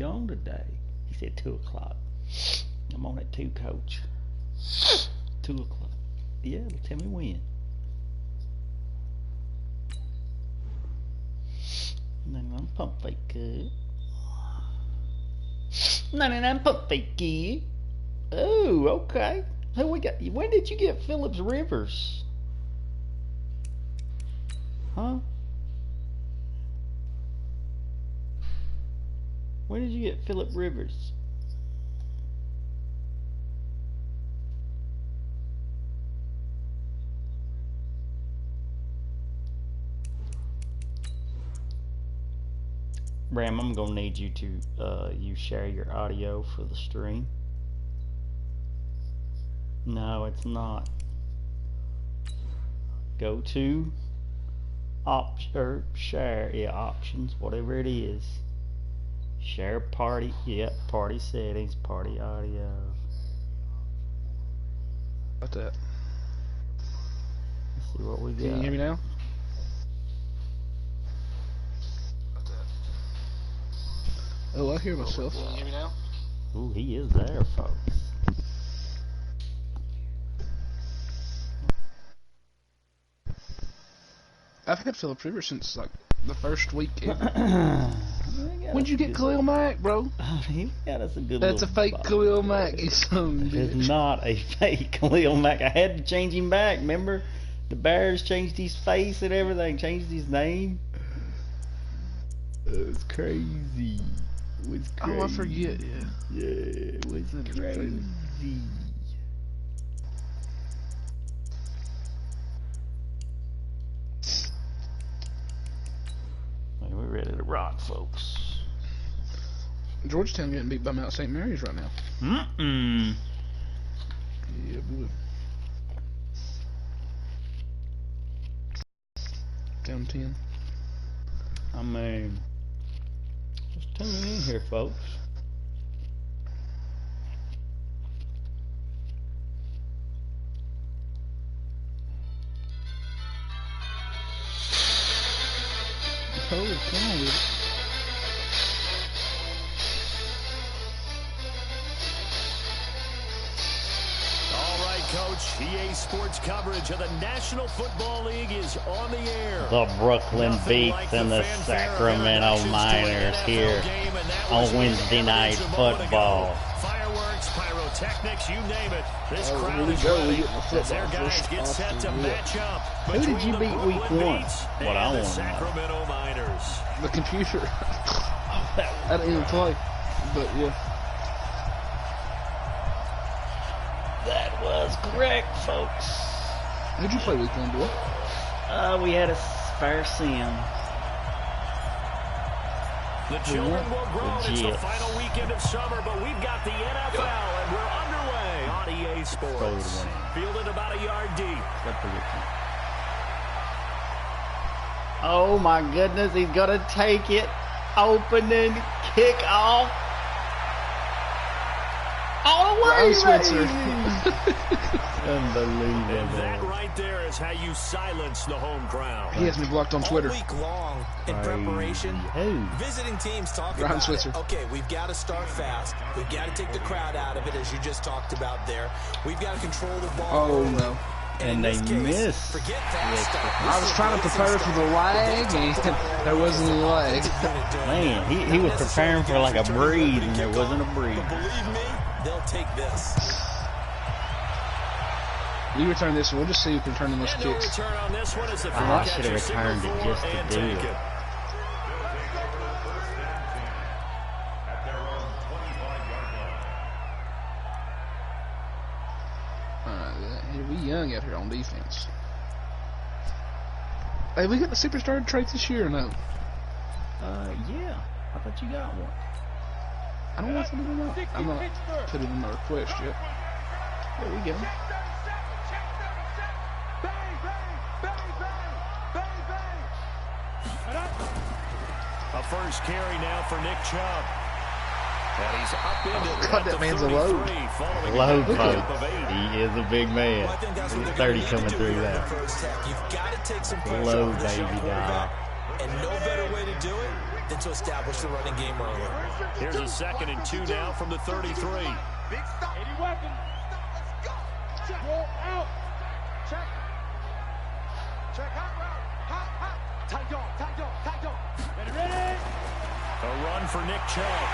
you on today? He said 2 o'clock. I'm on at 2, Coach. 2 o'clock. Yeah, tell me when. 99 pump fake good. 99 pump fake good. Oh, okay. Who we got? When did you get Phillips Rivers? Huh? When did you get Phillip Rivers? Ram, I'm gonna need you to you share your audio for the stream. No, it's not. Go to share, yeah, options, whatever it is. Share party, yep, party settings, party audio. About that. Let's see what we got. Can you hear me now? Oh, I hear myself. Can you hear me now? Ooh, he is there, folks. I've had Philip Rivers since like the first week ever. When'd you get Khalil Mack, bro? He got us a good. That's a fake Khalil Mack, you son of a bitch. It's not a fake Khalil Mack. I had to change him back. Remember, the Bears changed his face and everything, changed his name. It was crazy. It was crazy. Oh, I forget. Yeah. Yeah, it was crazy. We're ready to rock, folks. Georgetown getting beat by Mount St. Mary's right now. Mm-mm. Yeah, boy. Down 10. I mean, just tuning in here, folks. Oh, come on with it. All right, Coach. EA Sports coverage of the National Football League is on the air. The Brooklyn Beats and the Sacramento Miners here on Wednesday Night Football. Fireworks, pyrotechnics, you name it. This crowd here we is go. ready We get the as their football guys first get off set the to rip. match up Who did between you the beat Brooklyn week 1? Beats What I and the want to know. Sacramento Miners. The computer. I didn't even play. But yeah. That was correct, folks. Who'd you play week 1, boy? We had a fair sim. The children will grow. It's the Legit. final weekend of summer, but we've got the NFL, and we're underway on EA Sports. Fielded about a yard deep. Oh my goodness, he's gonna take it. Opening kickoff. All the way, Ryan Switzer. Unbelievable. And that right there is how you silence the home crowd. He has me blocked on Twitter. All week long in preparation, Who? visiting teams talk Ryan about Switzer. it. Okay, we've got to start fast. We've got to take the crowd out of it, as you just talked about there. We've got to control the ball. Oh, no. in And they this case, missed. Forget fast start. I was trying to prepare for the lag, and there wasn't any lag. Man, he was preparing for like a breathe, and there wasn't a breathe. But believe me, they'll take this. You return this, and we'll just see who can turn in those And no kicks. return on this one as the I should have catcher signaled returned it for just to and do take it. Alright, we young out here on defense. Hey, we got the superstar traits this year or no? Yeah. I thought you got one. I don't know if I did or not. I'm not put it in my request yet. There we go. A first carry now for Nick Chubb. And he's up into God, that man's a load. Load, folks. He is a big man. Well, I think that's what He's they're 30 gonna coming need to do through here in the that. first half. You've got to take some pressure Load, off this young baby, quarterback. And no better way to do it than to establish the running game early. Here's a 2nd and 2 now from the 33. Big stop. Any weapon. Let's go. Check. Roll out. Check. Check. Hot route. Hot. Tight dog. Ready. A run for Nick Chubb.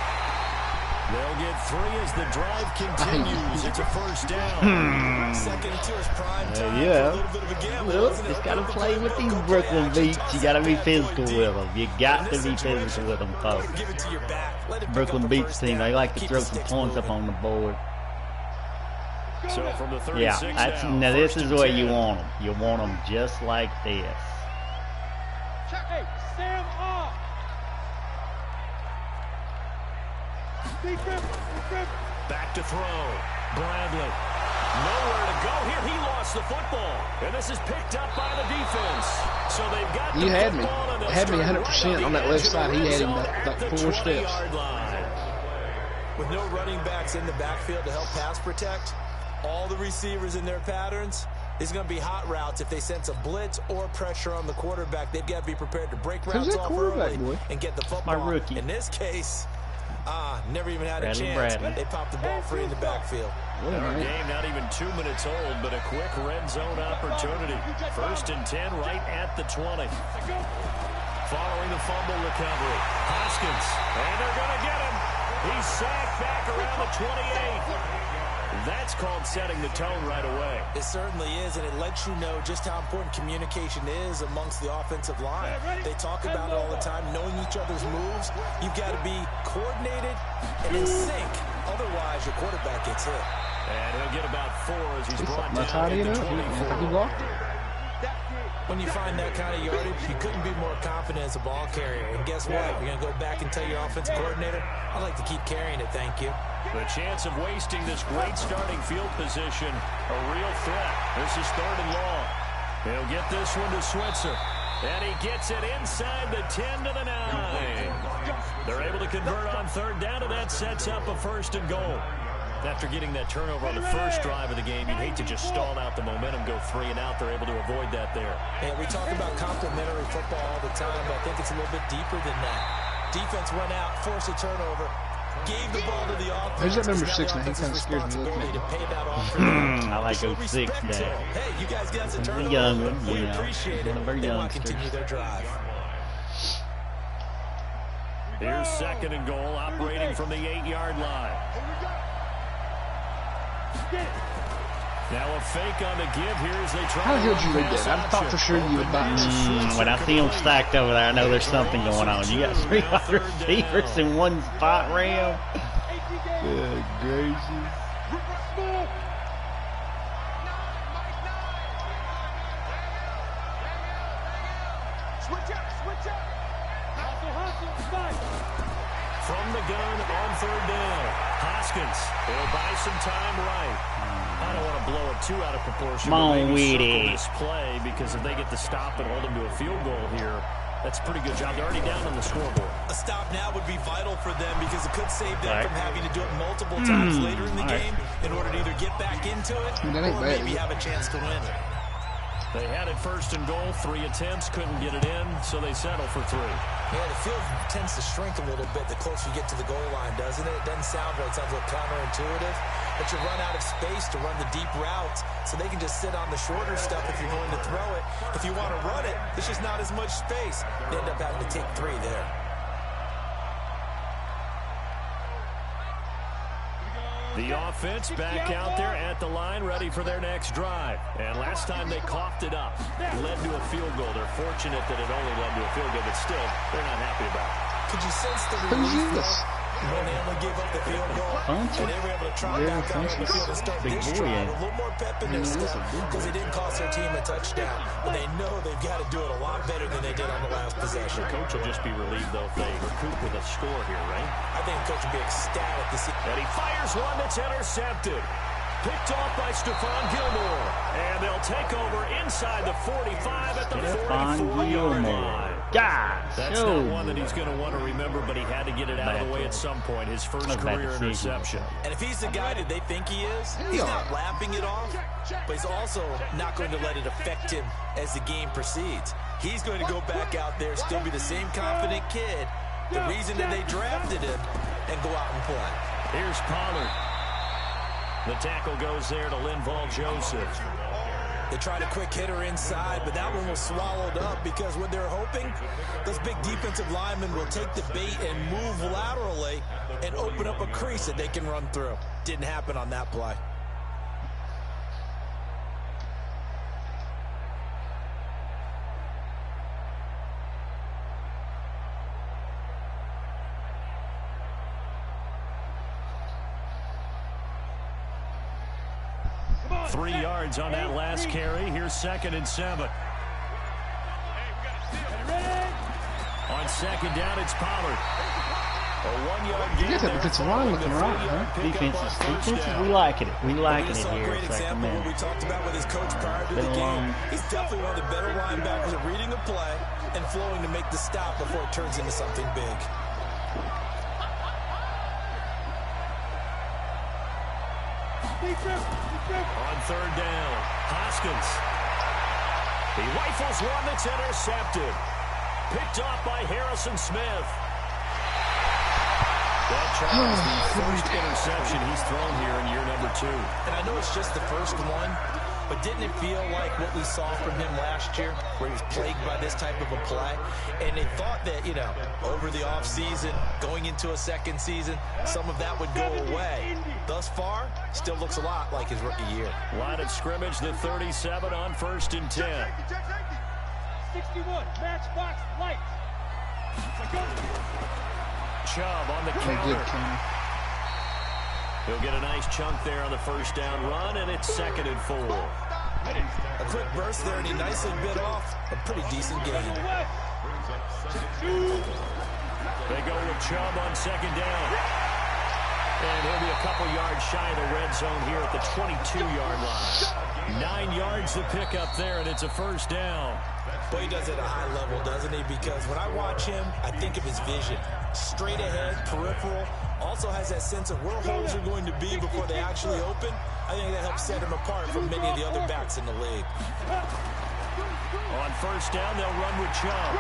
They'll get 3 as the drive continues. It's a first down. 2nd and 2 is prime time. Yeah. A little bit of a gamble, Look, wasn't it? just got to play with these Brooklyn beats. You got to be physical with them. You got to be physical with them, folks. Give it to your back. Let it pick Brooklyn up the beats first team, down. they like to Keep throw the some sticks points up moving. on the board. So from the 36 Yeah, that's, now this first is and where 10. you want them. You want them just like this. Check. Hey, Sam off. Defense. Back to throw. Bradley. Nowhere to go here. He lost the football. And this is picked up by the defense. So they've got You the had me. football, and they'll Had me start 100% right on that the left edge side. of He the had red him zone like at the 4 steps. 20-yard line. With no running backs in the backfield to help pass protect, all the receivers in their patterns, is going to be hot routes. If they sense a blitz or pressure on the quarterback, they've got to be prepared to break Who's routes that off quarterback, early boy? and get the football. My rookie. In this case, never even had Bradley a chance. Bradley. They popped the ball free in the backfield. What a Our man. game not even 2 minutes old, but a quick red zone opportunity. 1st and 10 right at the 20. Following the fumble recovery. Hoskins, and they're going to get him. He's sacked back around the 28. That's called setting the tone right away. It certainly is, and it lets you know just how important communication is amongst the offensive line. They talk about it all the time, knowing each other's moves. You've got to be coordinated and in sync. Otherwise, your quarterback gets hit. And he'll get about 4 as he's brought That's down how you at the know. 24. He blocked it. When you find that kind of yardage, you couldn't be more confident as a ball carrier. And guess what? You're going to go back and tell your offensive coordinator, I'd like to keep carrying it, thank you. The chance of wasting this great starting field position, a real threat. This is 3rd and long. He'll get this one to Switzer. And he gets it inside the 10 to the 9. They're able to convert on 3rd down, and that sets up a 1st and goal. After getting that turnover on the first drive of the game, you'd hate to just stall out the momentum, go 3 and out. They're able to avoid that there. And we talk about complementary football all the time, but I think it's a little bit deeper than that. Defense went out, forced a turnover, gave the ball to the offense. Who's that number Now 6 the now? He kind of offense's scares me. responsibility to pay that off for I like Show 06 respect to there. them. Hey, you guys got us a The turnover. young one, We you know, appreciate one it. of our They want to youngsters. continue their drive. Here's 2nd and goal, operating from the 8-yard line. Now a fake on the give here as they try How the hell to did you run read pass that? I thought for option. sure you would buy me. When I see them stacked over there, I know there's something going on. You got 3 wide receivers in one spot ram. Good gracious. From the gun on 3rd down. Hoskins, he'll buy some time right. I don't want to blow it too out of proportion, Come but on, maybe circle Weedy. this play, because if they get the stop and hold them to a field goal here, that's a pretty good job. They're already down on the scoreboard. A stop now would be vital for them because it could save them Right. from having to do it multiple times later in the All right. game in order to either get back into it That ain't or bad, maybe is it? have a chance to win. They had it 1st and goal, 3 attempts, couldn't get it in, so they settle for 3. Yeah, the field tends to shrink a little bit the closer you get to the goal line, doesn't it? It doesn't sound right. It sounds a little counterintuitive. But you run out of space to run the deep routes, so they can just sit on the shorter stuff if you're going to throw it. If you want to run it, there's just not as much space. They end up having to take 3 there. The offense back out there at the line, ready for their next drive. And last time they coughed it up, led to a field goal. They're fortunate that it only led to a field goal, but still, they're not happy about it. Could you sense the Who's relief this? though, when they only gave up the field goal? Funky. And they were able to trot Yeah, back out on the Funky. field and start Big this boy, drive. yeah. A little more pep in their Yeah, step that's a big because they didn't cost their team a touchdown. But they know they've got to do it a lot better than they did on the last possession. The coach will just be relieved, though, if they recoup with a score here, right? I think the coach would be ecstatic to see. And he fires one that's intercepted. Picked off by Stephon Gilmore. And they'll take over inside the 45 at the Stephon 44-yard Gilmore. line. God, That's so not one that he's going to want to remember, but he had to get it out of the way at some point. His first That's a bad career decision. interception. And if he's the guy that they think he is, he's not lapping it off, but he's also not going to let it affect him as the game proceeds. He's going to go back out there, still be the same confident kid, the reason that they drafted him, and go out and play. Here's Pollard. The tackle goes there to Linval Joseph. They tried a quick hitter inside, but that one was swallowed up because what they're hoping, those big defensive linemen will take the bait and move laterally and open up a crease that they can run through. Didn't happen on that play. Come on, 3 yards on that last carry. Here's 2nd and 7. On 2nd down, it's Pollard. A 1-yard gain. You got that defensive line looking right, huh? Defenses, we liking it. We liking it here. Great example of what we talked about with his coach prior to the game. He's definitely one of the better linebackers at reading a play and flowing to make the stop before it turns into something big. On 3rd down, Hoskins. He rifles one that's intercepted. Picked off by Harrison Smith. That Charles, the first interception he's thrown here in year number 2. And I know it's just the first one, but didn't it feel like what we saw from him last year, where he was plagued by this type of a play? And they thought that, you know, over the offseason, going into a second season, some of that would go away. Thus far, still looks a lot like his rookie year. Line of scrimmage, the 37 on 1st and 10. 61, matchbox light. Chubb on the counter. He'll get a nice chunk there on the 1st down run, and it's 2nd and 4. A quick burst there, and he nicely bit off a pretty decent gain. They go with Chubb on 2nd down. And he'll be a couple yards shy of the red zone here at the 22-yard line. 9 yards to pick up there, and it's a 1st down. But he does it at a high level, doesn't he? Because when I watch him, I think of his vision. Straight ahead, peripheral. Also has that sense of where holes are going to be before they actually open. I think that helps set him apart from many of the other backs in the league. On 1st down, they'll run with Chubb.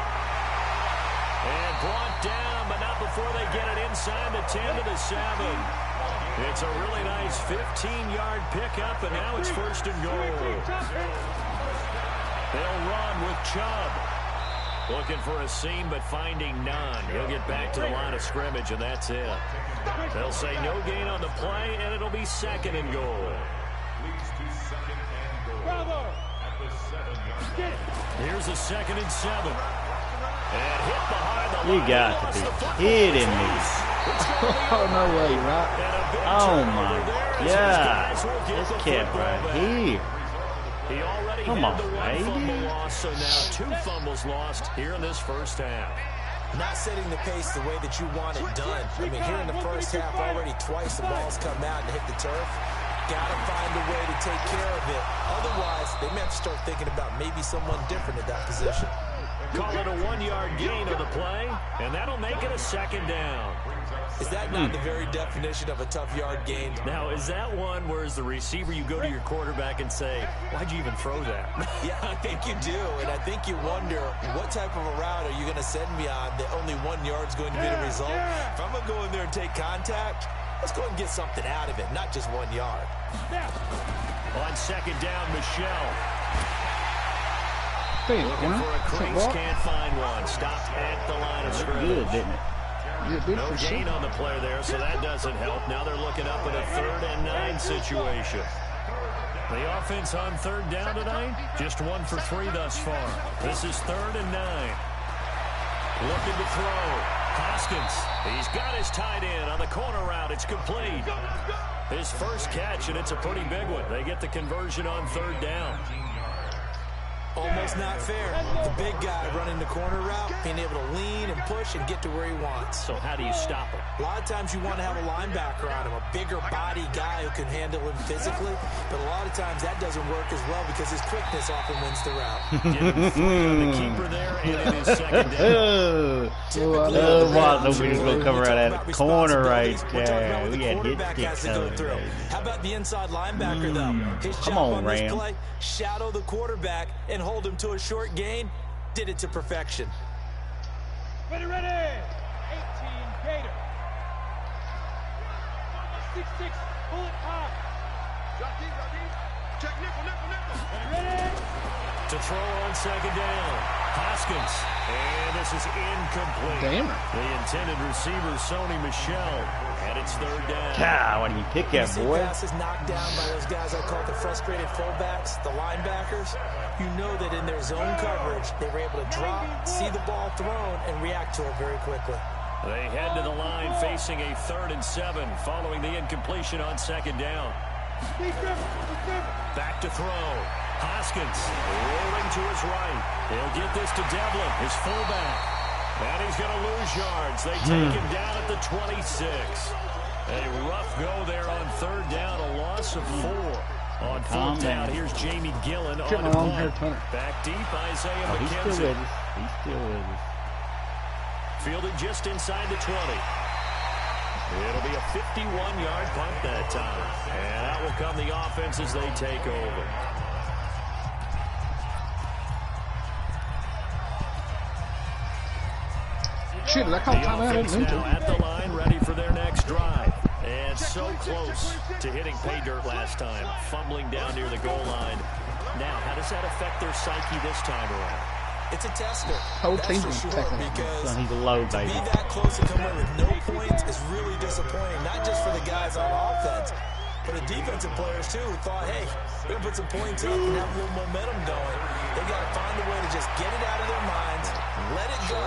And brought down, but not before they get it inside the 10 to the 7. It's a really nice 15-yard pickup, and now it's 1st and goal. They'll run with Chubb. Looking for a seam, but finding none. He'll get back to the line of scrimmage, and that's it. They'll say no gain on the play, and it'll be 2nd and goal. Here's a 2nd and 7. And hit behind the line. You got to be kidding me. Oh, no way, right? Oh, my God. This kid right here. He already Come had on, the one fumble baby. loss, so now 2 fumbles lost here in this 1st half. Not setting the pace the way that you want it done. I mean, here in the 1st half, already twice the ball's come out and hit the turf. Got to find a way to take care of it. Otherwise, they may have to start thinking about maybe someone different at that position. Call it a 1-yard gain on the play, and that'll make it a 2nd down. Is that not the very definition of a tough yard gain? Now, is that one where as the receiver you go to your quarterback and say, why'd you even throw that? Yeah, I think you do, and I think you wonder what type of a route are you going to send me on that only 1 yard's going to be the result? If I'm going to go in there and take contact, let's go and get something out of it, not just 1 yard. On 2nd down, Michelle. Looking for a crease, can't find one. Stopped at the line of scrimmage. Good, didn't it? Yeah, No gain on the play there, so that doesn't help. Now they're looking up at a 3rd and 9 situation. The offense on 3rd down tonight, just 1 for 3 thus far. This is 3rd and 9. Looking to throw. Hoskins, he's got his tight end on the corner route. It's complete. His first catch, and it's a pretty big one. They get the conversion on 3rd down. Almost not fair. The big guy running the corner route, being able to lean and push and get to where he wants. So how do you stop him? A lot of times you want to have a linebacker on him, a bigger body guy who can handle him physically, but a lot of times that doesn't work as well because his quickness often wins the route. Getting free on the keeper there, and it is 2nd down. Nobody's going to come right at the corner right there. We got hit stick coming. How about the inside linebacker, though? His job on, on this Ram. play, shadow the quarterback and hold him to a short gain. Did it to perfection. Ready. 6-6. Pull it high. Drop deep. Check nickel. Ready? To throw on second down. Hoskins. And this is incomplete. Damn. The intended receiver, Sony Michel. And it's third down. God, why do you pick that, boy? Passes knocked down by those guys I call the frustrated fullbacks, the linebackers. You know that in their zone coverage, they were able to drop, see the ball thrown, and react to it very quickly. They head to the line facing a 3rd and 7 following the incompletion on second down. Back to throw. Hoskins rolling to his right. He'll get this to Devlin, his fullback. And he's going to lose yards. They take him down at the 26. A rough go there on third down, a loss of 4. On fourth down, here's Jamie Gillen on the punt. Back deep, Isaiah McKenzie. He's still with us. He's still with us. Fielded just inside the 20. It'll be a 51-yard punt that time. And out will come the offense as they take over. Shit, did I call timeout? I didn't mean to. At the line, ready for their next drive. And so close to hitting pay dirt last time. Fumbling down near the goal line. Now, how does that affect their psyche this time around? It's a tester. Whole That's team's for sure, tackling him. because Son, he's a low, to baby. be that close to come away with no points is really disappointing, not just for the guys on offense, but the defensive players too, who thought, hey, we're going to put some points up and have a little momentum going. They got to find a way to just get it out of their minds, let it go,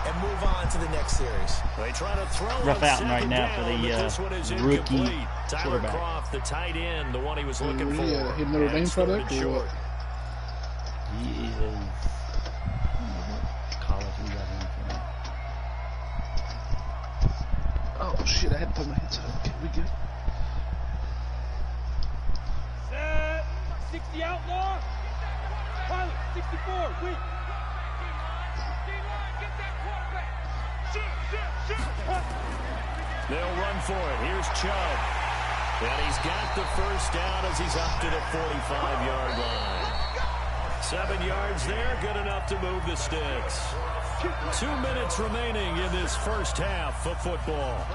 and move on to the next series. They try to throw Rough on outing right second now down, for but the this one is rookie incomplete. Tyler quarterback. Croft, the tight end, the one he was looking for. Hit Notre Dame And started product or short. what? He is college. We got him from. Oh shit, I had to put my headset up. Okay, we good. Set. 60 outlaw. Pilot, 64. Weak. They'll run for it. Here's Chubb. And he's got the first down as he's up to the 45-yard line. 7 yards there, good enough to move the sticks. 2 minutes remaining in this first half of football.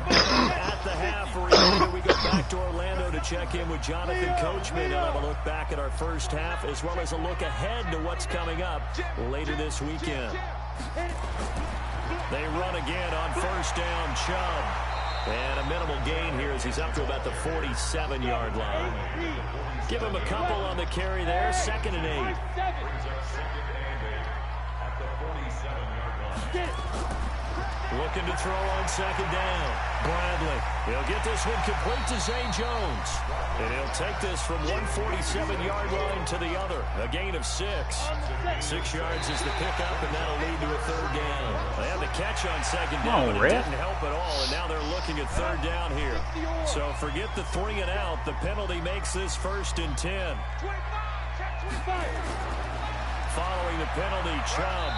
At the half reunion, we go back to Orlando to check in with Jonathan Coachman and have a look back at our first half as well as a look ahead to what's coming up later this weekend. They run again on first down, Chubb. And a minimal gain here as he's up to about the 47-yard line. Give him a couple on the carry there, 2nd and 8. Looking to throw on second down. Bradley. He'll get this one complete to Zay Jones. And he'll take this from 147-yard line to the other. A gain of 6. 6 yards is the pickup, and that'll lead to a third down. They had the catch on second down, but it didn't help at all. And now they're looking at third down here. So forget the 3 and out. The penalty makes this 1st and 10. Following the penalty, Chubb.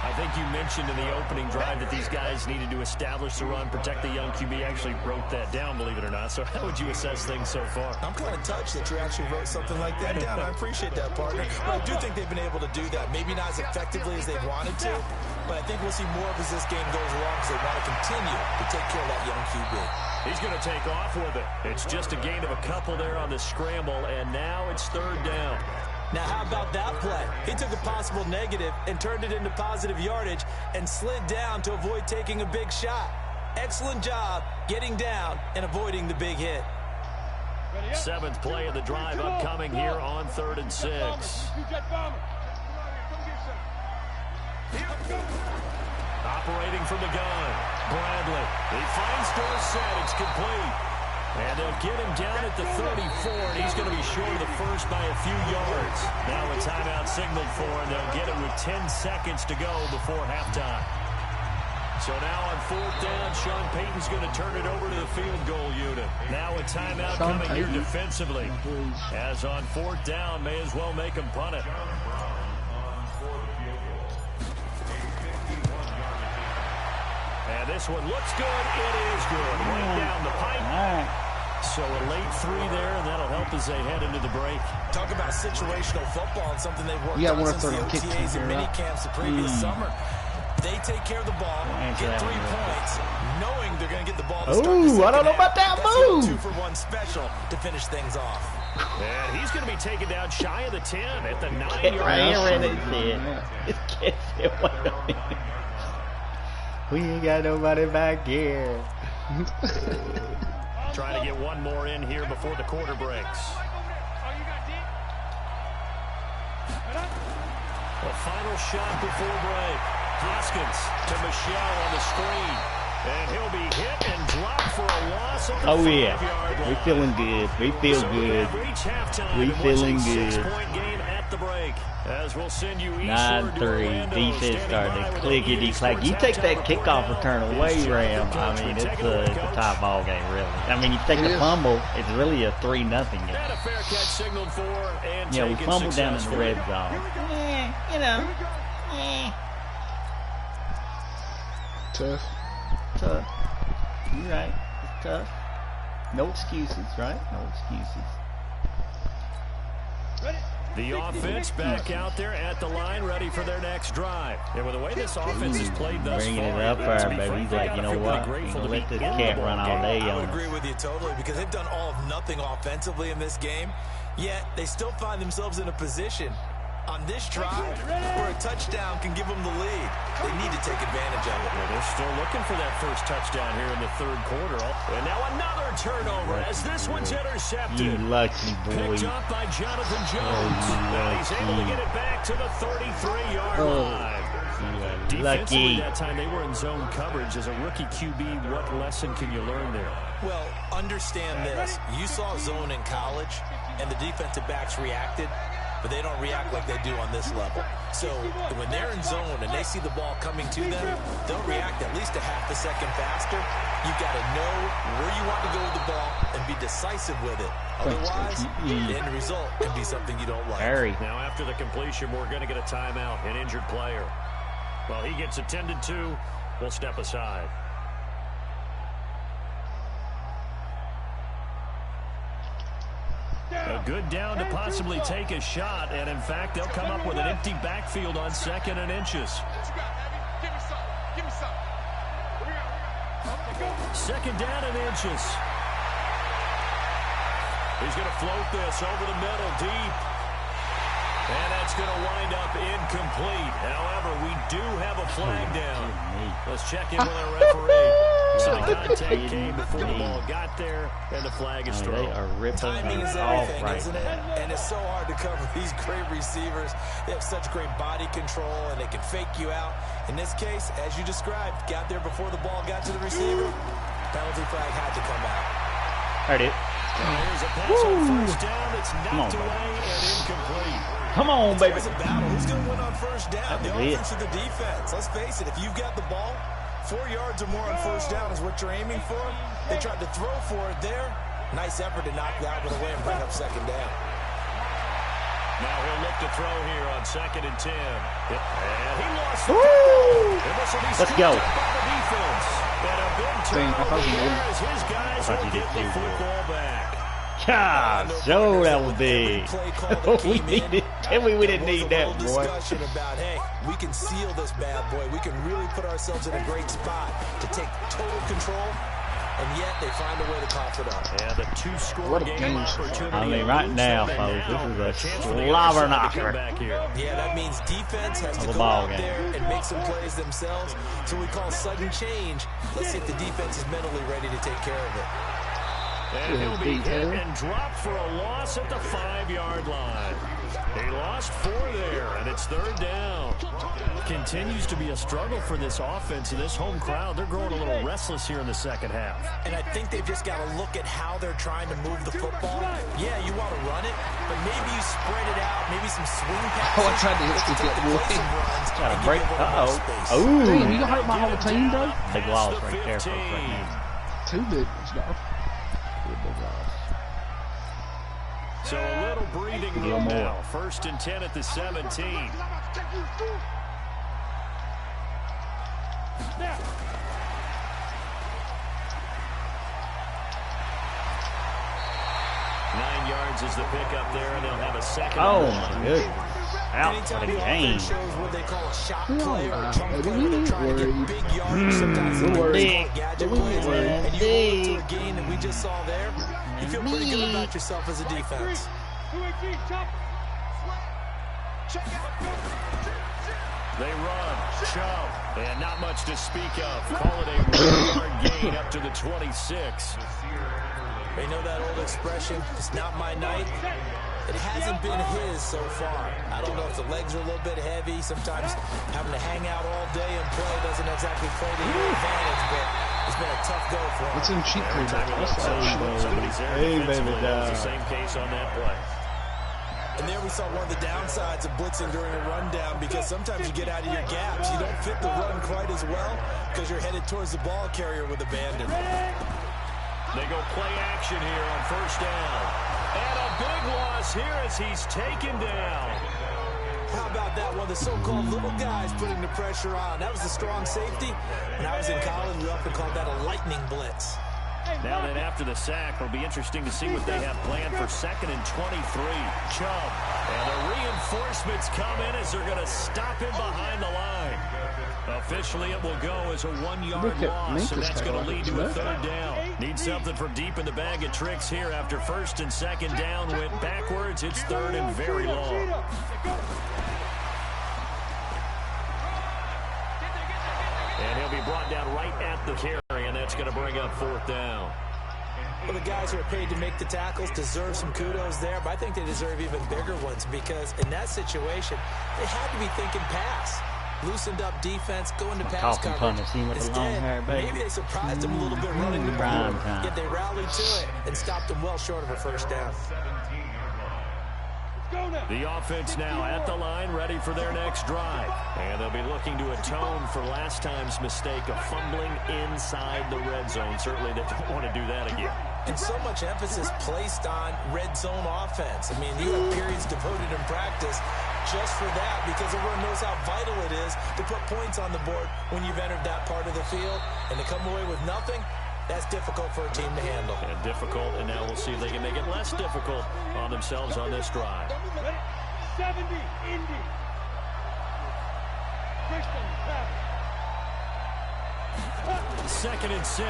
I think you mentioned in the opening drive that these guys needed to establish the run, protect the young QB. Actually wrote that down, believe it or not. So how would you assess things so far? I'm kind of touched that you actually wrote something like that down. I appreciate that, partner. But I do think they've been able to do that. Maybe not as effectively as they wanted to, but I think we'll see more of as this game goes along because they want to continue to take care of that young QB. He's going to take off with it. It's just a gain of a couple there on the scramble, and now it's third down. Now, how about that play? He took a possible negative and turned it into positive yardage and slid down to avoid taking a big shot. Excellent job getting down and avoiding the big hit. 7th play of the drive upcoming here on 3rd and 6. Operating from the gun. Bradley. He finds Dorsett. It's complete. And they'll get him down at the 34, and he's going to be short of the first by a few yards. Now a timeout signaled for, and they'll get it with 10 seconds to go before halftime. So now on 4th down, Sean Payton's going to turn it over to the field goal unit. Now a timeout coming here defensively. As on 4th down, may as well make him punt it. And this one looks good. It is good. Right down the pipe. So a late 3 there, and that'll help as they head into the break. Talk about situational football and something they've worked Yeah, on one of since the third kick OTAs and here, mini right? camps the previous summer. They take care of the ball, get 3 points, knowing they're going to get the ball to start the Ooh, second I don't know half. about that That's the move. 2-for-1 special to finish things off. And he's going to be taken down shy of the 10 at the 9-yard line. We ain't got nobody back here. Trying to get one more in here before the quarter breaks. The final shot before break. Hoskins to Michelle on the screen. And he'll be hit and dropped for a loss on the 5-yard line. We feeling good. We feel good. We feeling good. 6-point game at the break. As we'll send you 9-3. Defense starting to clickety clack. You take that kickoff return away, Ram. I mean, it's a tie ball game, really. I mean, you take the fumble, it's really a 3-0 game. And a fair catch signaled for and Yeah, we fumbled down in the red zone. You know. Tough. Tough. You're right. It's tough. No excuses, right? No excuses. The offense back out there at the line, ready for their next drive. And with the way this offense has played thus far, bringing it up for our baby. He's like, you know what? You know, let this cat run all day I on would us. agree with you totally because they've done all of nothing offensively in this game, yet they still find themselves in a position on this drive where a touchdown can give them the lead. They need to take advantage of it. Well, they're still looking for that first touchdown here in the third quarter. And now another turnover as this one's intercepted. You lucky boy. Picked up by Jonathan Jones. Now he's able to get it back to the 33-yard line. Defensively that time they were in zone coverage. As a rookie QB, what lesson can you learn there? Well, understand this. You saw zone in college, and the defensive backs reacted, but they don't react like they do on this level. So when they're in zone and they see the ball coming to them, they'll react at least a half a second faster. You've got to know where you want to go with the ball and be decisive with it. Otherwise, the end result can be something you don't like. Now after the completion, we're going to get a timeout, an injured player. While he gets attended to, we'll step aside. A good down to possibly take a shot, and in fact, they'll come up with an empty backfield on 2nd and inches. Second down and inches. He's going to float this over the middle, deep. And that's going to wind up incomplete. However, we do have a flag down. Let's check in with our referee. So the contact came before the ball got there, and the flag is thrown. They are ripping Timing is off everything, right isn't it? And it's so hard to cover these great receivers. They have such great body control, and they can fake you out. In this case, as you described, got there before the ball got to the receiver. Penalty flag had to come out. Heard it. Here's a pass on first down. It's knocked away and incomplete. Come on, baby. It's a battle. Who's going to win on first down? The That's offense or the defense? Let's face it, if you've got the ball, 4 yards or more on first down is what you're aiming for. They tried to throw for it there. Nice effort to knock that one away and bring up second down. Now he'll look to throw here on 2nd and 10. And he lost the Let's go. by the defense. And a big turnover here as his guys will get the football back. God, so that was big. We didn't need that, boy. Discussion about, hey, we can seal this bad boy. We can really put ourselves in a great spot to take total control, and yet they find a way to cough it up. And a 2-score game opportunity. I mean, right now, folks, this is a slobber knocker. Yeah, that means defense has to go out there and make some plays themselves. So we call sudden change. Let's see if the defense is mentally ready to take care of it. And he'll be hit and dropped for a loss at the 5-yard line. He lost 4 there, and it's 3rd down. Continues to be a struggle for this offense and this home crowd. They're growing a little restless here in the second half. And I think they've just got to look at how they're trying to move the football. Yeah, you want to run it, but maybe you spread it out, maybe some swing passes. Oh, I tried to hit that boy. Got a break. Uh-oh. Damn, you Ooh. gonna hurt my whole team, bro? Big loss right there, folks. Two big ones, dog. So a little breathing room now. 1st and 10 at the 17. yards is the pickup there, and they'll have a second. Oh, my goodness. Out for the game. Shows what they call a shot play or a chunk play where they're trying to get big yards. Sometimes Don't worry. gadget plays, and you hold to a gain that we just saw there. You feel pretty good about yourself as a defense. They run, shove, and not much to speak of. Call it a 1-yard gain up to the 26. They know that old expression, it's not my night. It hasn't been his so far. I don't know if the legs are a little bit heavy. Sometimes having to hang out all day and play doesn't exactly play to your advantage, but it's been a tough go for him. What's in cheat code? Somebody's there defensively. That was the same case on that play. And there we saw one of the downsides of blitzing during a rundown, because sometimes you get out of your gaps. You don't fit the run quite as well because you're headed towards the ball carrier with abandon. They go play action here on first down. And a big loss here as he's taken down. How about that? One of the so-called little guys putting the pressure on. That was the strong safety. When I was in college, we often called that a lightning blitz. Now then, after the sack, it'll be interesting to see what they have planned for 2nd and 23. Chubb. And the reinforcements come in as they're going to him behind the line. Officially, it will go as a 1-yard loss, and that's going to lead to a 3rd down. Need something from deep in the bag of tricks here after 1st and 2nd down went backwards. It's 3rd and very long. And he'll be brought down right at the carry, and that's going to bring up 4th down. Well, the guys who are paid to make the tackles deserve some kudos there, but I think they deserve even bigger ones, because in that situation, they had to be thinking pass. Loosened up defense, going to pass coverage. Instead, maybe they surprised him a little bit running the ball, yet they rallied to it and stopped him well short of a 1st down. The offense now at the line, ready for their next drive. And they'll be looking to atone for last time's mistake of fumbling inside the red zone. Certainly they don't want to do that again. And so much emphasis placed on red zone offense. I mean, you have periods devoted in practice just for that, because everyone knows how vital it is to put points on the board when you've entered that part of the field. And to come away with nothing, that's difficult for a team to handle. And difficult, and now we'll see if they can make it less difficult on themselves on this drive. 70, Indy. 2nd and 6.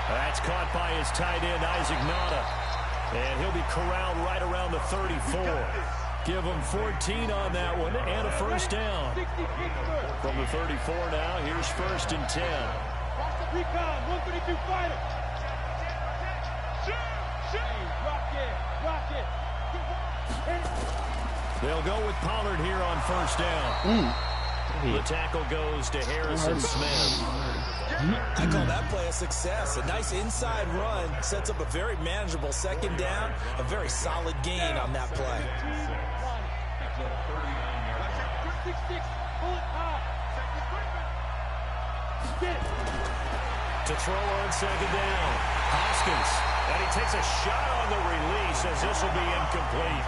That's caught by his tight end, Isaac Nada. And he'll be corralled right around the 34. Give him 14 on that one and a 1st down. From the 34 now, here's 1st and 10. Recon, 132 fighter. Rock it. They'll go with Pollard here on 1st down. The tackle goes to Harrison Smith. I call that play a success. A nice inside run sets up a very manageable 2nd down. A very solid gain on that play. To throw on 2nd down, Hoskins. And he takes a shot on the release as this will be incomplete.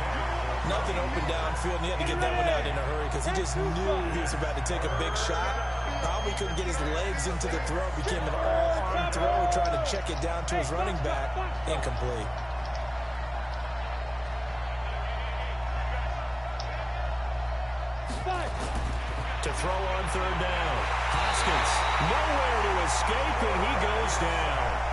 Nothing open downfield, and he had to get that one out in a hurry because he just knew he was about to take a big shot. Probably couldn't get his legs into the throw. Became an all-arm throw, trying to check it down to his running back. Incomplete. To throw on 3rd down. Hoskins, nowhere to escape, and he goes down.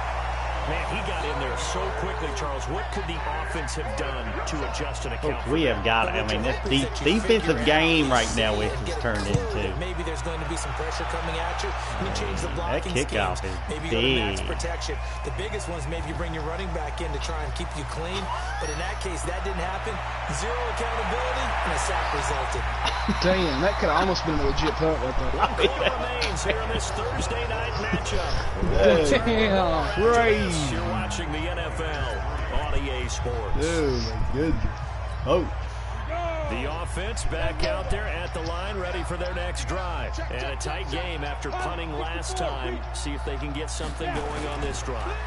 Man, he got in there so quickly, Charles. What could the offense have done to adjust and account for we have got, I mean, this defensive game right now is turned into. Maybe there's going to be some pressure coming at you. You change the blocking that kickoff schemes. is Maybe big. you go to max protection. The biggest one is maybe you bring your running back in to try and keep you clean. But in that case, that didn't happen. Zero accountability, and a sack resulted. Damn, that could have almost been a legit punt right there. Goal remains here in this Thursday night matchup. Damn, crazy. You're watching the NFL on EA Sports. Oh, my goodness. Oh. The offense back out there at the line, ready for their next drive. And a tight game after punting last time. See if they can get something going on this drive.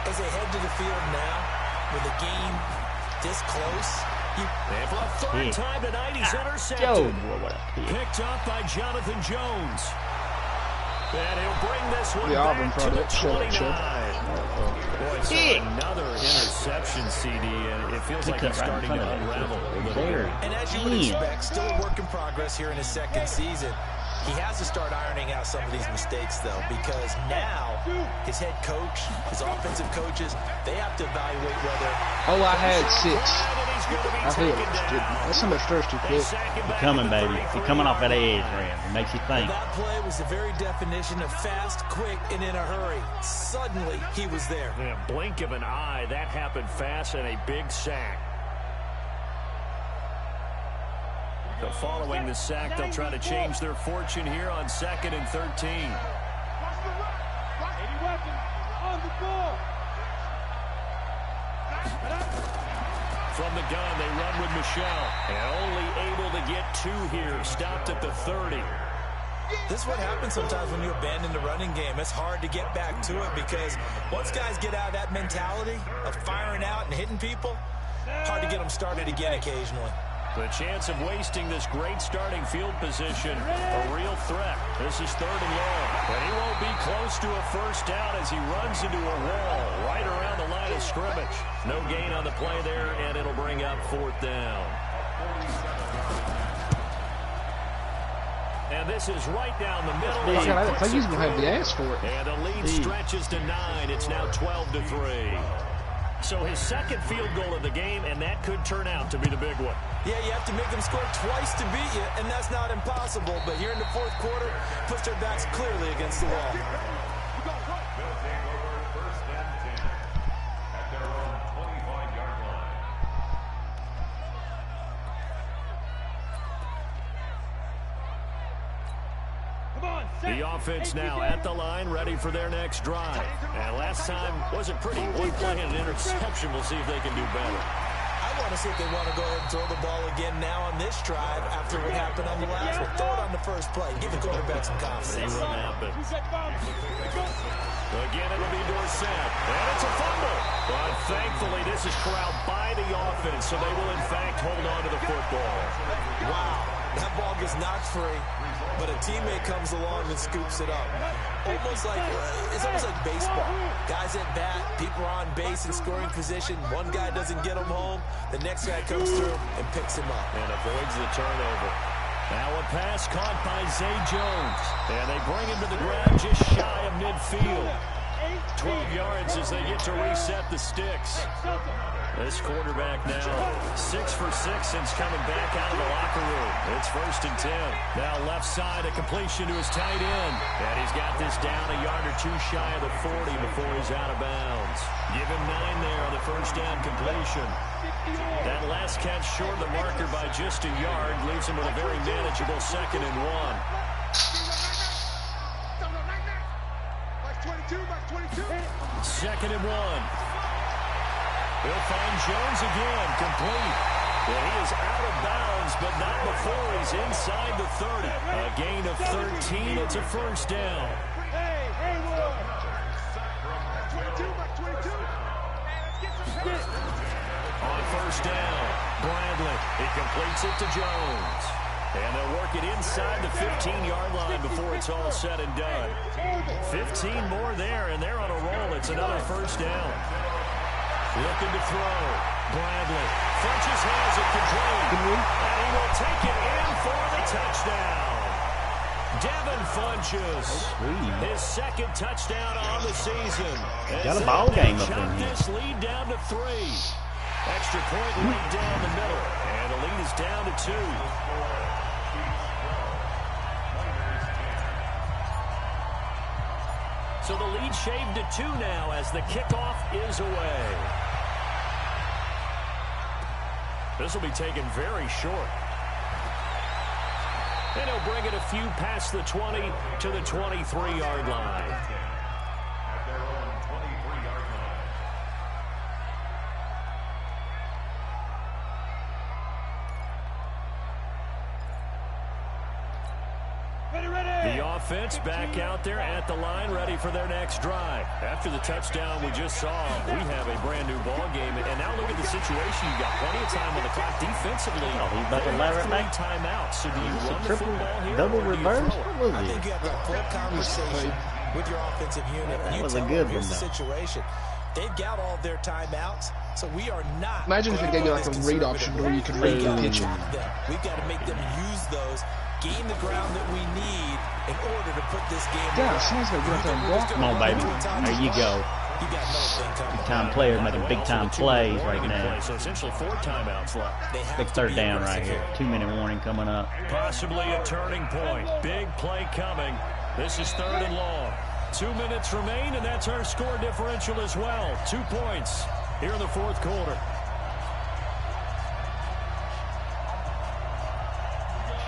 As they head to the field now, with the game this close, and for a 3rd time tonight, he's intercepted. What a pick. Picked up by Jonathan Jones. And he'll bring this one The Auburn back to the product. Shut 29. up. Boy, so another interception, CD, and it feels like it's starting to unravel a little bit. And as you would expect, still a work in progress here in his second season. He has to start ironing out some of these mistakes, though, because now his head coach, his offensive coaches, they have to evaluate whether... Oh, I had 6. I feel it. That's so much first too quick. You're coming, baby. You're coming off that edge, Ram. It makes you think. That play was the very definition of fast, quick, and in a hurry. Suddenly, he was there. In a blink of an eye, that happened fast, and a big sack. So following the sack, they'll try to change their fortune here on 2nd and 13. Watch the run. 80 weapons on the ball. From the gun, they run with Michelle. And only able to get 2 here. Stopped at the 30. This is what happens sometimes when you abandon the running game. It's hard to get back to it because once guys get out of that mentality of firing out and hitting people, hard to get them started again occasionally. The chance of wasting this great starting field position, a real threat. This is 3rd and long. But he won't be close to a first down as he runs into a wall right around the line of scrimmage. No gain on the play there, and it'll bring up 4th down. And this is right down the middle. I think he's going to have the ass for it. And the lead stretches to 9. It's now 12-3. So his second field goal of the game, and that could turn out to be the big one. Yeah, you have to make them score twice to beat you, and that's not impossible. But here in the 4th quarter, puts their backs clearly against the wall. The offense now at the line, ready for their next drive. And last time wasn't pretty. One play and an interception. We'll see if they can do better. I want to see if they want to go ahead and throw the ball again now on this drive after what happened on the last one. Throw it on the first play. Give the quarterback some confidence. See what happens. Again, it'll be Dorsett. And it's a fumble. But thankfully, this is corralled by the offense, so they will, in fact, hold on to the football. Wow. That ball gets knocked free, but a teammate comes along and scoops it up. It's almost like baseball. Guys at bat, people are on base in scoring position. One guy doesn't get him home. The next guy comes through and picks him up. And avoids the turnover. Now a pass caught by Zay Jones. And they bring him to the ground just shy of midfield. 12 yards as they get to reset the sticks. This quarterback now 6 for 6 since coming back out of the locker room. It's 1st and 10. Now left side, a completion to his tight end. And he's got this down a yard or 2 shy of the 40 before he's out of bounds. Give him 9 there on the first down completion. That last catch short of the marker by just a yard leaves him with a very manageable 2nd and 1. 2nd and 1. He'll find Jones again, complete. And he is out of bounds, but not before he's inside the 30. A gain of 13. It's a first down. On first down, Bradley. He completes it to Jones. And they'll work it inside the 15-yard line before it's all said and done. 15 more there, and they're on a roll. It's another first down. Looking to throw. Bradley. Funches has it complete. And he will take it in for the touchdown. Devin Funches. His 2nd touchdown on the season. Got a ball game up in Chop here. this lead down to 3. Extra point right down the middle. And the lead is down to 2. So the lead shaved to 2 now as the kickoff is away. This will be taken very short. And he'll bring it a few past the 20 to the 23-yard line. The offense back out there at the line, ready for their next drive. After the touchdown we just saw, we have a brand new ball game. And now look at the situation. You got plenty of time on the clock defensively. Oh, he's about to let it back. Timeout. So do you run the football here? Double reverse? What was I it? think you have that full conversation with your offensive unit. That You was a tell good them, here's one, the though. situation. They've got all their timeouts, so we are not. Imagine if it gave you like a read option where you could read the pitch. We've got to make them use those, gain the ground that we need in order to put this game. Yeah, someone's gonna get up there and block. Come on, baby. There you go. You got another thing coming. Big time player making big time plays right now. So essentially 4 timeouts left. They have Big to third be down right aggressive here. 2-minute warning coming up. Possibly a turning point. Big play coming. This is 3rd and long. 2 minutes remain, and that's our score differential as well. 2 points here in the 4th quarter.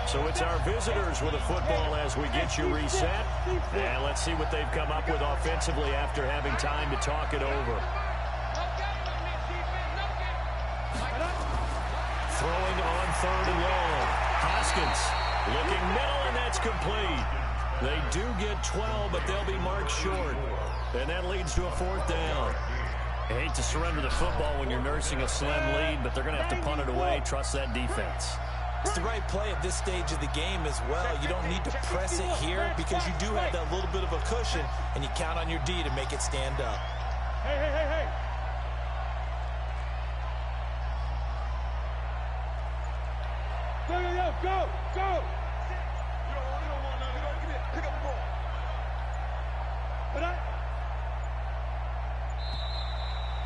So it's our visitors with the football as we get you reset. And let's see what they've come up with offensively after having time to talk it over. Throwing on 3rd and long. Hoskins looking middle, and that's complete. They do get 12, but they'll be marked short. And that leads to a 4th down. I hate to surrender the football when you're nursing a slim lead, but they're going to have to punt it away. Trust that defense. It's the right play at this stage of the game as well. You don't need to press it here because you do have that little bit of a cushion, and you count on your D to make it stand up. Hey. Go. You don't want nothing. Pick up the ball.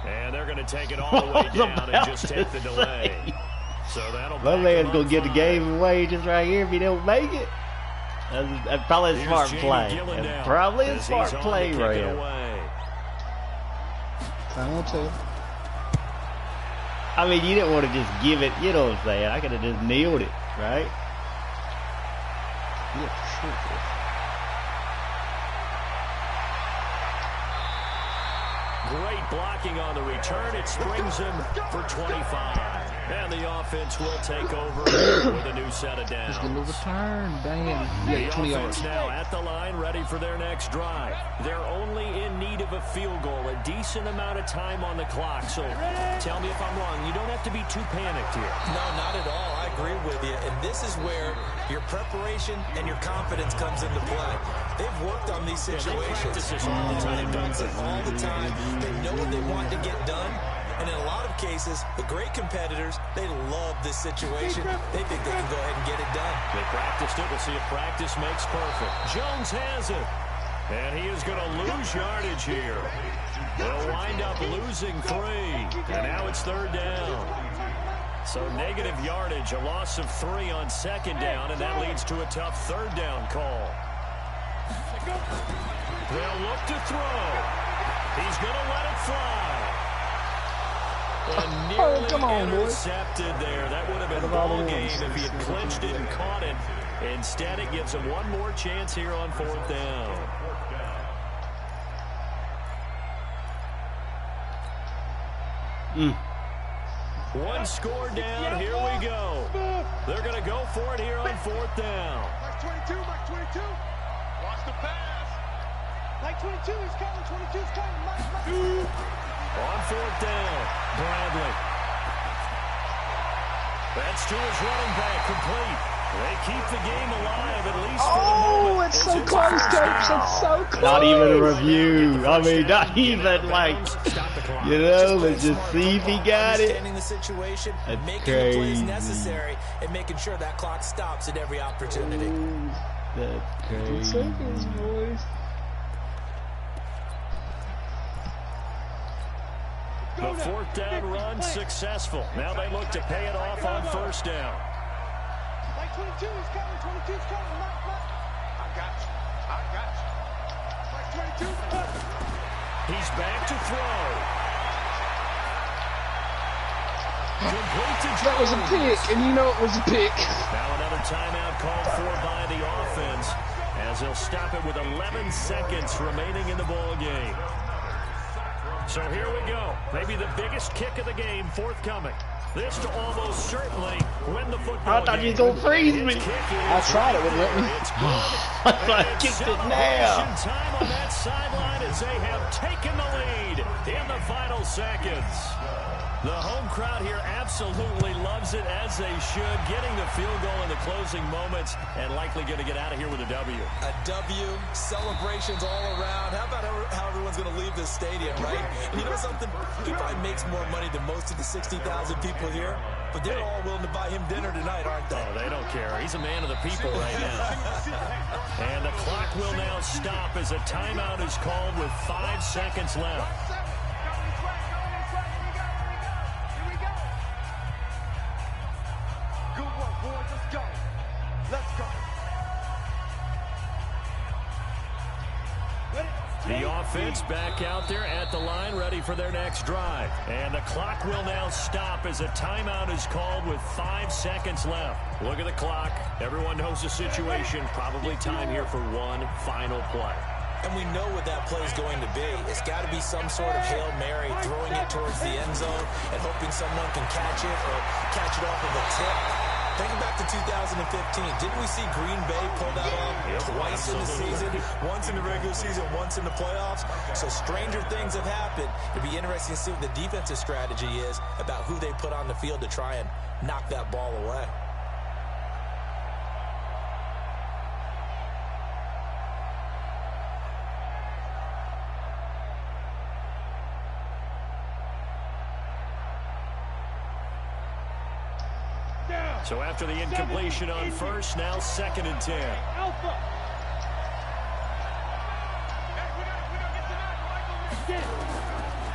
And they're going to take it all the way down and just take the delay. So that'll My man's going to get the game away just right here if he don't make it. That's probably a smart play. That's probably a smart play, Ray. Time will tell. I mean, you didn't want to just give it, you know what I'm saying? I could have just kneeled it, right? Yeah, for sure. Great blocking on the return. It springs him for 25. And the offense will take over with a new set of downs. He's going to return. Damn. Yeah, 20 yards. Now at the line, ready for their next drive. They're only in need of a field goal, a decent amount of time on the clock. So tell me if I'm wrong. You don't have to be too panicked here. No, not at all. I agree with you. And this is where your preparation and your confidence comes into play. They've worked on these situations. All the time. They've done it all the time. They know what they want to get done. And in a lot of cases, the great competitors, they love this situation. They think they can go ahead and get it done. They practiced it. We'll see if practice makes perfect. Jones has it. And he is going to lose yardage here. They'll wind up losing 3. And now it's 3rd down. So negative yardage, a loss of 3 on 2nd down, and that leads to a tough 3rd down call. They'll look to throw. He's going to let it fly. And nearly Come on, intercepted there. That would have been a ball game if he had clinched it and caught it. Instead, it gives him one more chance here on 4th down. One score down. Here we go. They're going to go for it here on 4th down. Mike 22. Watch the pass. Mike 22 is coming. 22 is coming. Mike. On 4th down, Bradley. That's to his running back, complete. They keep the game alive, at least for the moment. Oh, it's so close, Capes. It's so close. Not even a review. I mean, not even like, you know, let's just see if he got it. Understanding the situation, That's making the plays crazy. necessary, and making sure that clock stops at every opportunity. That's crazy. Seconds, boys. The 4th down run successful. Now they look to pay it off on 1st down. Mike 22 is coming. 22 is coming. Mike. I got you. Mike 22. He's back to throw. Complete to Jones. That was a pick, and you know it was a pick. Now another timeout called for by the offense as they'll stop it with 11 seconds remaining in the ball game. So here we go. Maybe the biggest kick of the game forthcoming. This to almost certainly win the football I thought you was game. going to freeze me. I tried it, wouldn't let me. I kicked it now. Time on that sideline as they have taken the lead in the final seconds. The home crowd here absolutely loves it, as they should, getting the field goal in the closing moments and likely going to get out of here with a W. A W, celebrations all around. How about how everyone's going to leave this stadium, right? And you know something? He probably makes more money than most of the 60,000 people here, but they're all willing to buy him dinner tonight, aren't they? Oh, they don't care. He's a man of the people right now. And the clock will now stop as a timeout is called with 5 seconds left. Good work, boys. Let's go. Let's go. The offense back out there at the line, ready for their next drive. And the clock will now stop as a timeout is called with 5 seconds left. Look at the clock. Everyone knows the situation. Probably time here for one final play. And we know what that play is going to be. It's got to be some sort of Hail Mary, throwing it towards the end zone and hoping someone can catch it or catch it off of a tip. Thinking back to 2015, didn't we see Green Bay pull that off twice in the season? Once in the regular season, once in the playoffs. So stranger things have happened. It'd be interesting to see what the defensive strategy is about who they put on the field to try and knock that ball away. So after the incompletion on first, now 2nd and 10. Alpha.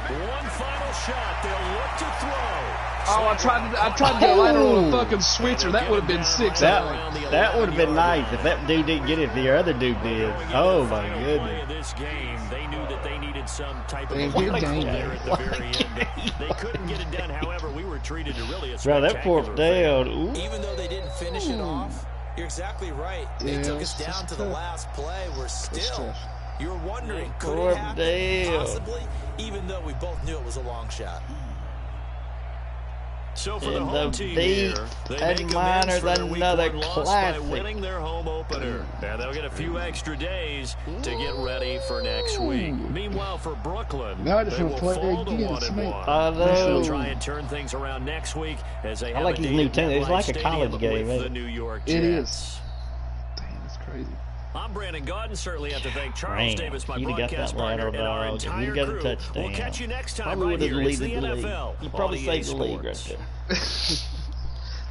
One final shot. They'll look to throw. Oh, I tried to get a lighter on a fucking switcher. That would have been 6. That would have been nice if that dude didn't get it. The other dude did. Oh my goodness. This game, they knew that they needed some type of Good a game there at the very end. They couldn't get it done. However, we were treated to really a Bro, that fourth down. Ooh. Even though they didn't finish it off, you're exactly right. They took us down to the last play. We're still, you're wondering, could it happen? Possibly, even though we both knew it was a long shot. So for the In home the team deep here, they and make minor amends for their than week another 1 loss classic. by winning their home opener. And they'll get a few extra days to get ready for next week. Meanwhile, for Brooklyn, Now I just they want to will play fall to again. It's 1-1. I They'll know. try and turn things around next week as they I have like a his date new at team. It's MetLife like a college Stadium game, with isn't the it? New York It Jets. is. Damn, that's crazy. I'm Brandon Gaudin, certainly have to thank Charles Man, Davis, my he'd have got broadcast that lateral partner, and our dog. If entire he'd got a crew. touchdown, We'll catch you next time probably right would have here. It's the deleted the league. NFL. He probably on saved EA the league right Sports.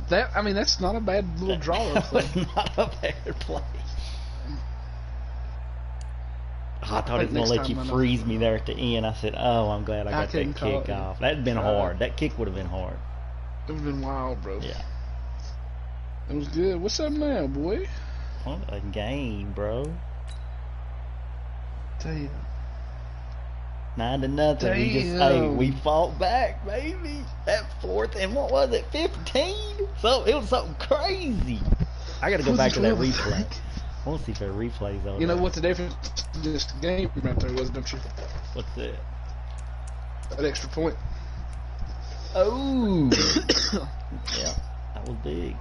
there. I mean, that's not a bad little draw. That was not a bad play. Oh, I thought it was going to let you freeze me there at the end. I said, oh, I'm glad I got that couldn't call kick it. off. That'd been hard. That kick would have been hard. It would have been wild, bro. Yeah. It was good. What's up now, boy? What a game, bro. Damn. 9-0. We just, hey, we fought back, baby. That fourth and what was it, 15? So it was something crazy. I got to go back to that replay. I want to see if there are replays on. You know what the difference in this game right there was, don't you? What's that? That extra point. Oh. Yeah, that was big.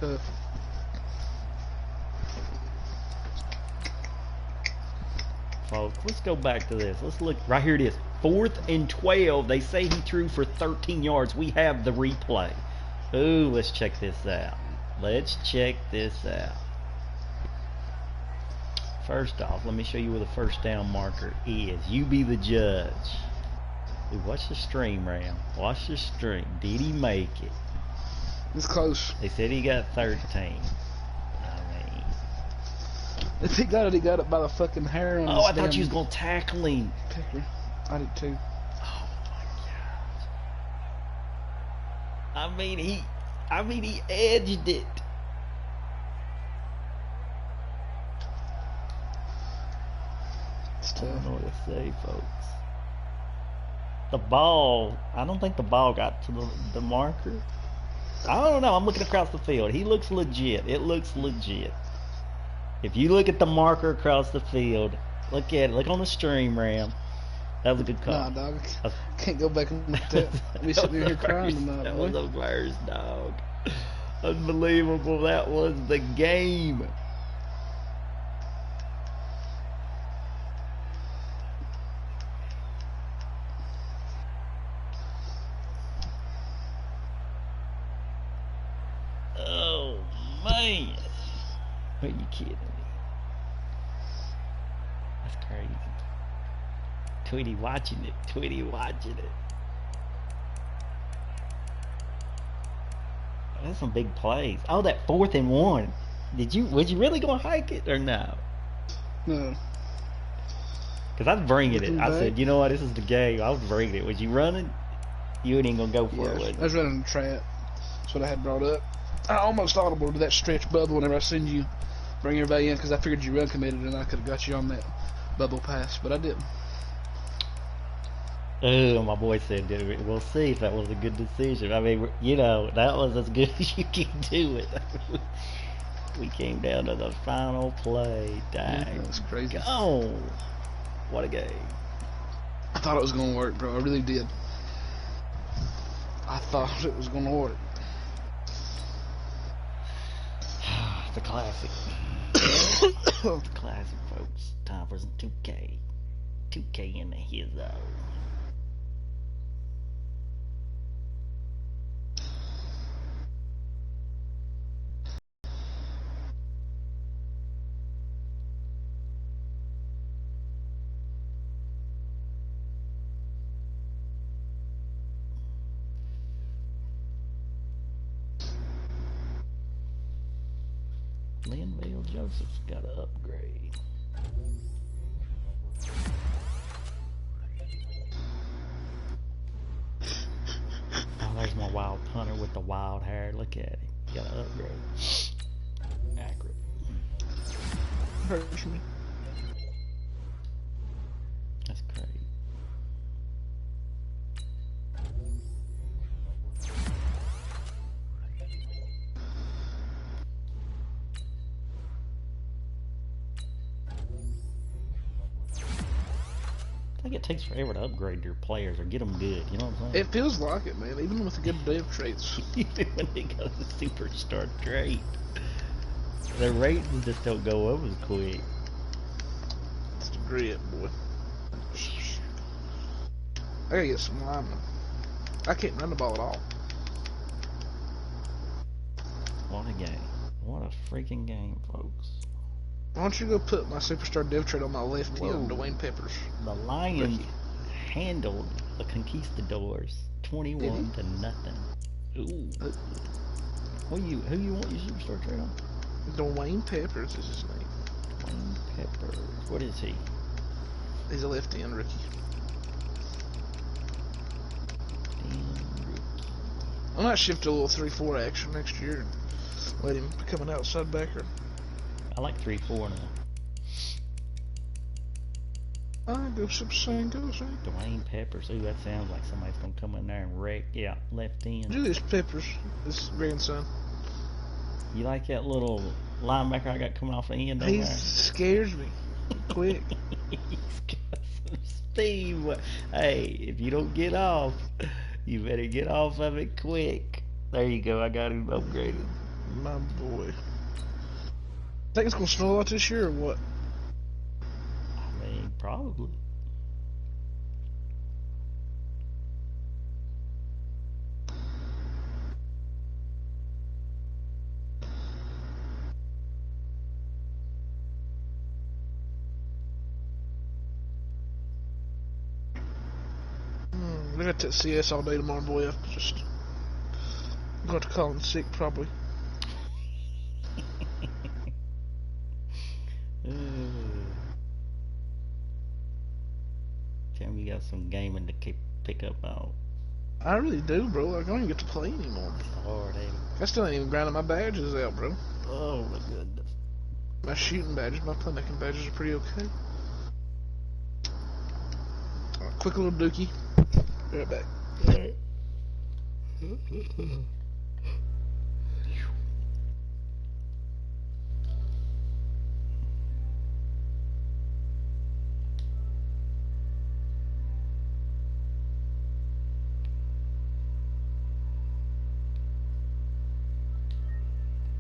Tough. Folks, let's go back to this. Let's look. Right here it is. 4th and 12. They say he threw for 13 yards. We have the replay. Ooh, let's check this out. Let's check this out. First off, let me show you where the first down marker is. You be the judge. Ooh, watch the stream, Ram. Watch the stream. Did he make it? It's close. They said he got 13. If he got it by the fucking hair on his Oh, I thought damn you was going to tackle him. pecker. I did too. Oh my gosh. I mean he edged it. It's I don't tough. know what to say, folks. The ball, I don't think the ball got to the marker. I don't know. I'm looking across the field. He looks legit. It looks legit. If you look at the marker across the field, look at it. Look on the stream, Ram. That was a good call. Nah, dog. Can't go back and look at that. I'll be sitting here crying tonight, That boy. was the worst, dog. Unbelievable. That was the game. Oh, man. Are you kidding me? That's crazy. Tweety watching it. Tweety watching it. That's some big plays. Oh, that 4th and 1. Was you really gonna hike it or no? No. Cause I was bringing it. Looking I back. said, you know what, this is the game. I was bringing it. Was you running? You ain't gonna go for Yeah, it. Was I you? was running a trap. That's what I had brought up. I almost audible to that stretch bubble whenever I send you, bring everybody in, because I figured you run committed and I could have got you on that bubble pass, but I didn't. Oh, my boy said, we'll see if that was a good decision. I mean, you know, that was as good as you can do it. We came down to the final play. Dang. That's crazy. Go. What a game. I thought it was going to work, bro. I really did. I thought it was going to work. It's a classic. It's a classic, folks. Time for some 2K. 2K in the hizzo. Linville Joseph's got to upgrade. Oh, there's my wild punter with the wild hair. Look at it. Got to upgrade. Accurate. Hurts me. That's crazy. I think it takes forever to upgrade your players or get them good. You know what I'm saying? It feels like it, man, even with the good dev traits. Even when they got the superstar trait, their ratings just don't go up as quick. It's the grit, boy. I gotta get some linemen. I can't run the ball at all. What a game. What a freaking game, folks. Why don't you go put my superstar dev trait on my left end, Whoa. Dwayne Peppers? The Lions handled the Conquistadors 21 to nothing. Ooh. Who you want your superstar trade on? Dwayne Peppers is his name. Dwayne Peppers. What is he? He's a left end rookie. I might shift to a little 3-4 action next year and let him become an outside backer. I like 3-4 now. Go sing. Dwayne Peppers. Ooh, that sounds like somebody's gonna come in there and wreck. Yeah, left end. Julius Peppers, his grandson. You like that little linebacker I got coming off the end over He there? scares me. Quick. He's got some speed. Hey, if you don't get off, you better get off of it quick. There you go. I got him upgraded. My boy. Think it's gonna snow a lot this year or what? I mean, probably. I got that CS all day tomorrow, boy. I'm going to call in sick probably. Tim, you got some gaming to pick up on. I really do, bro. Like, I don't even get to play anymore. Lord, I still ain't even grinding my badges out, bro. oh my goodness. My shooting badges, my playmaking badges are pretty okay. Quick little dookie. Be right back.